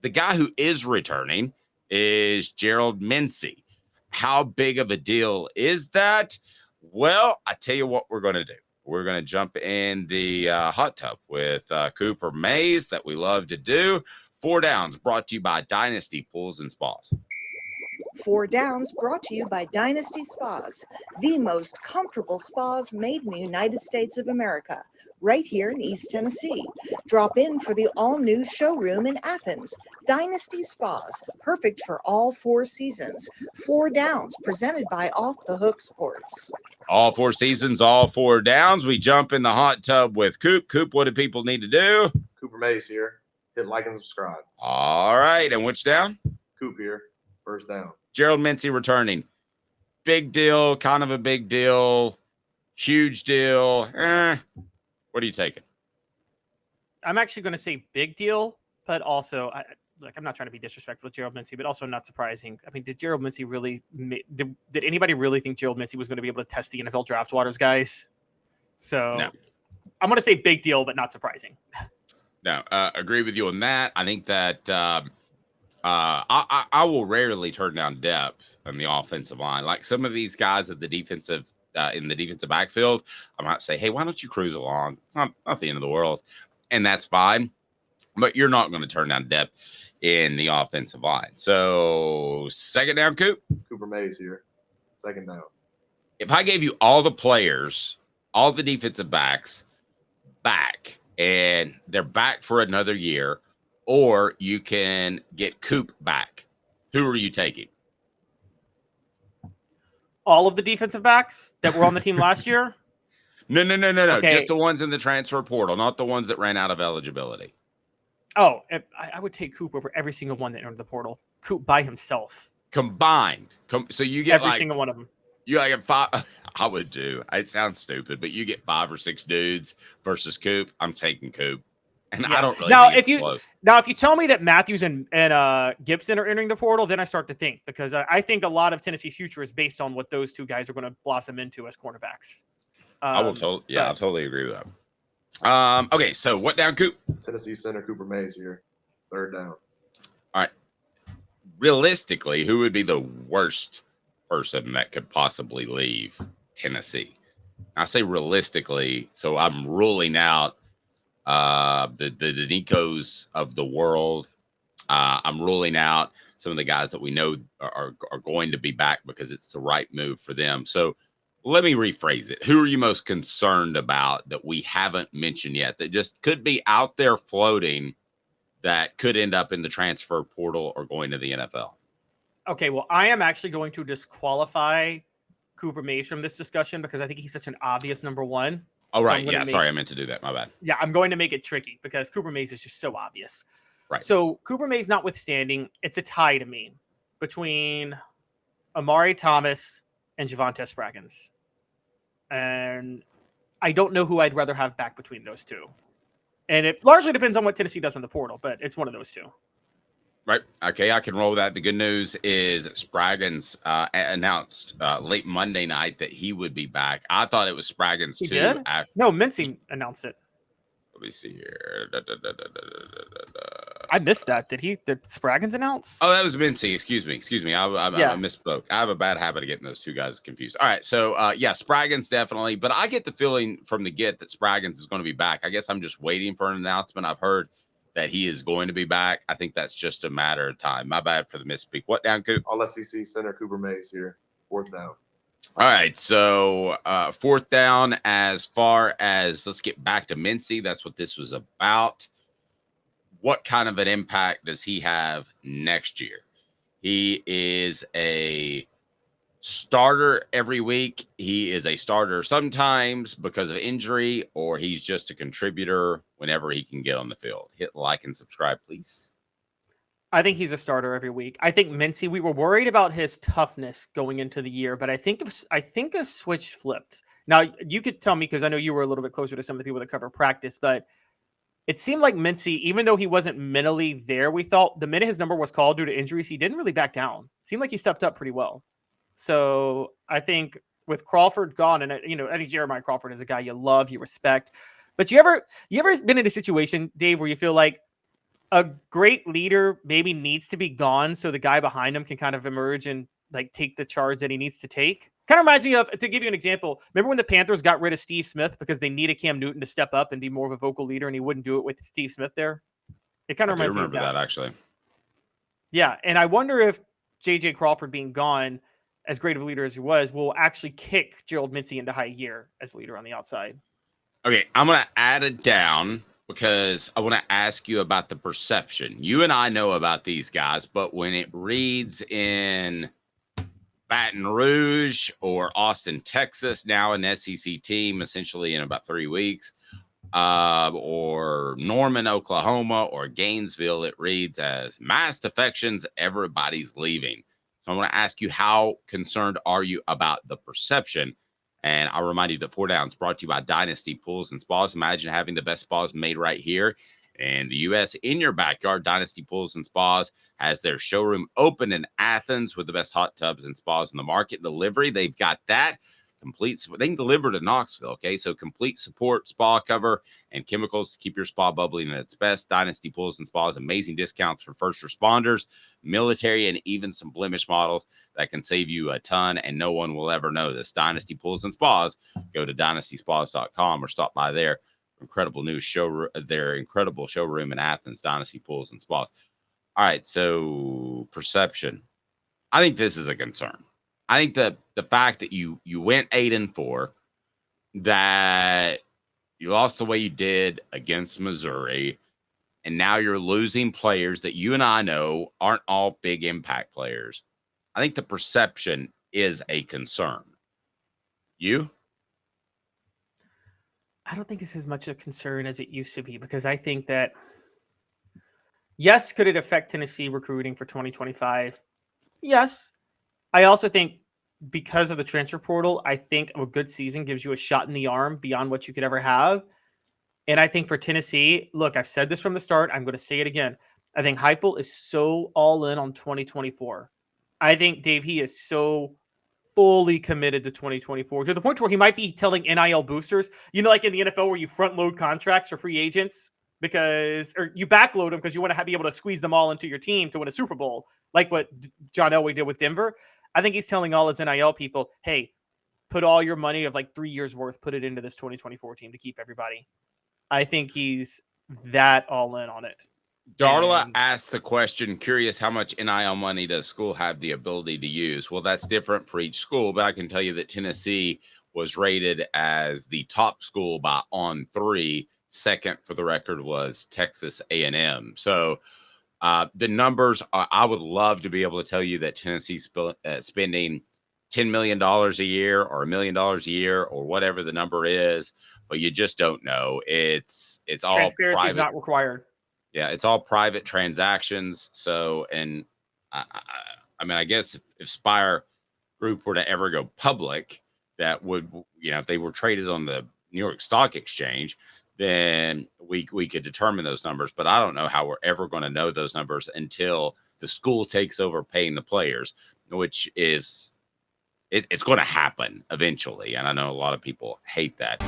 The guy who is returning is Gerald Mincey. How big of a deal is that? Well, I tell you what we're going to do. We're going to jump in the hot tub with Cooper Mays that we love to do. 4 Downs brought to you by Dynasty Pools and Spas. 4 Downs brought to you by Dynasty Spas, the most comfortable spas made in the United States of America, right here in East Tennessee. Drop in for the all-new showroom in Athens. Dynasty Spas, perfect for all 4 seasons. 4 Downs, presented by Off the Hook Sports. All 4 seasons, all 4 downs. We jump in the hot tub with Coop. Coop, what do people need to do? Cooper Mays here. Hit like and subscribe. All right. And which down? Coop here. First down. Gerald Mincey returning. Big deal, kind of a big deal, huge deal. What are you taking? I'm actually going to say big deal, but also, I'm not trying to be disrespectful to Gerald Mincey, but also not surprising. I mean, did Gerald Mincey really did anybody really think Gerald Mincey was going to be able to test the NFL draft waters, guys? So no. I'm going to say big deal, but not surprising. No, agree with you on that. I think that I will rarely turn down depth on the offensive line. Like some of these guys at the defensive in the defensive backfield, I might say, hey, why don't you cruise along? It's not the end of the world, and that's fine. But you're not going to turn down depth in the offensive line. So second down, Coop. Cooper Mays here. Second down. If I gave you all the players, all the defensive backs back, and they're back for another year, or you can get Coop back, who are you taking? All of the defensive backs that were on the team last year? No. Okay. Just the ones in the transfer portal, not the ones that ran out of eligibility. Oh, I would take Coop over every single one that entered the portal. Coop by himself. Combined. So you get every single one of them. You get 5. I would do. It sounds stupid, but you get 5 or 6 dudes versus Coop. I'm taking Coop. And I don't really if you tell me that Matthews and Gibson are entering the portal, then I start to think, because I think a lot of Tennessee's future is based on what those 2 guys are going to blossom into as cornerbacks. I totally agree with that. Okay, so what down, Coop? Tennessee center Cooper Mays here. Third down. All right. Realistically, who would be the worst person that could possibly leave Tennessee? I say realistically, so I'm ruling out the Nicos of the world. I'm ruling out some of the guys that we know are going to be back because it's the right move for them. So let me rephrase it. Who are you most concerned about that we haven't mentioned yet that just could be out there floating that could end up in the transfer portal or going to the NFL? Okay, well, I am actually going to disqualify Cooper Mays from this discussion because I think he's such an obvious number one. Oh, right. So sorry, I meant to do that. My bad. Yeah, I'm going to make it tricky because Cooper Mays is just so obvious. Right. So Cooper Mays notwithstanding, it's a tie to me between Omari Thomas and Javontez Spraggins. And I don't know who I'd rather have back between those 2. And it largely depends on what Tennessee does in the portal, but it's one of those 2. Right. Okay, I can roll that. The good news is Spraggins announced late Monday night that he would be back. I thought it was Spraggins too. Did? No, Mincey announced it. Let me see here. I missed that. Did Spraggins announce? Oh, that was Mincey. Excuse me. I misspoke. I have a bad habit of getting those 2 guys confused. All right. So, Spraggins definitely. But I get the feeling from the get that Spraggins is going to be back. I guess I'm just waiting for an announcement. I've heard that he is going to be back. I think that's just a matter of time. My bad for the misspeak. What down, Coop? All SEC center Cooper Mays here. Fourth down. All right, so 4th down. As far as let's get back to Mincey, that's what this was about. What kind of an impact does he have next year? He is a starter every week. He is a starter sometimes because of injury, or he's just a contributor whenever he can get on the field. Hit like and subscribe, please. I think he's a starter every week. I think Mincey, we were worried about his toughness going into the year, but I think the switch flipped. Now, you could tell me, because I know you were a little bit closer to some of the people that cover practice, but it seemed like Mincey, even though he wasn't mentally there, we thought the minute his number was called due to injuries, he didn't really back down. It seemed like he stepped up pretty well. So I think with Crawford gone, and I think Jeremiah Crawford is a guy you love, you respect, but you ever been in a situation, Dave, where you feel like a great leader maybe needs to be gone so the guy behind him can kind of emerge and like take the charge that he needs to take. Kind of reminds me of, to give you an example, remember when the Panthers got rid of Steve Smith because they needed Cam Newton to step up and be more of a vocal leader, and he wouldn't do it with Steve Smith there? It kind I of do reminds me of remember that. that actually. Yeah, and I wonder if J.J. Crawford being gone, as great of a leader as he was, will actually kick Gerald Mincey into high gear as leader on the outside. Okay, I'm going to add it down because I want to ask you about the perception. You and I know about these guys, but when it reads in Baton Rouge or Austin, Texas, now an SEC team, essentially in about 3 weeks, or Norman, Oklahoma, or Gainesville, it reads as mass defections, everybody's leaving. So I want to ask you, how concerned are you about the perception? And I'll remind you that 4 Downs brought to you by Dynasty Pools and Spas. Imagine having the best spas made right here in the U.S. in your backyard. Dynasty Pools and Spas has their showroom open in Athens with the best hot tubs and spas in the market. Delivery, they've got that. Complete, they can deliver to Knoxville, okay? So complete support, spa cover, and chemicals to keep your spa bubbling at its best. Dynasty Pools and Spas, amazing discounts for first responders, military, and even some blemish models that can save you a ton, and no one will ever notice. Dynasty Pools and Spas, go to dynastyspas.com or stop by their incredible new showroom, their incredible showroom in Athens, Dynasty Pools and Spas. All right, so perception. I think this is a concern. I think that the fact that you went 8-4, that you lost the way you did against Missouri, and now you're losing players that you and I know aren't all big impact players. I think the perception is a concern. You? I don't think it's as much a concern as it used to be, because I think that, yes, could it affect Tennessee recruiting for 2025? Yes. I also think because of the transfer portal, I think a good season gives you a shot in the arm beyond what you could ever have. And I think for Tennessee, look, I've said this from the start. I'm going to say it again. I think Heupel is so all in on 2024. I think Dave, he is so fully committed to 2024 to the point where he might be telling NIL boosters, like in the NFL where you front load contracts for free agents or you backload them because you want to be able to squeeze them all into your team to win a Super Bowl, like what John Elway did with Denver. I think he's telling all his NIL people, hey, put all your money of like 3 years worth, put it into this 2024 team to keep everybody. I think he's that all in on it. Darla asked the question, curious how much NIL money does school have the ability to use? Well, that's different for each school, but I can tell you that Tennessee was rated as the top school by On3. Second, for the record, was Texas A&M. So the numbers, I would love to be able to tell you that Tennessee's spending $10 million a year or $1 million a year or whatever the number is, but you just don't know. It's all transparency private. Is not required. Yeah, it's all private transactions. So, and I mean, I guess if Spire Group were to ever go public, that would, if they were traded on the New York Stock Exchange, then we could determine those numbers. But I don't know how we're ever going to know those numbers until the school takes over paying the players, which is, it's going to happen eventually. And I know a lot of people hate that.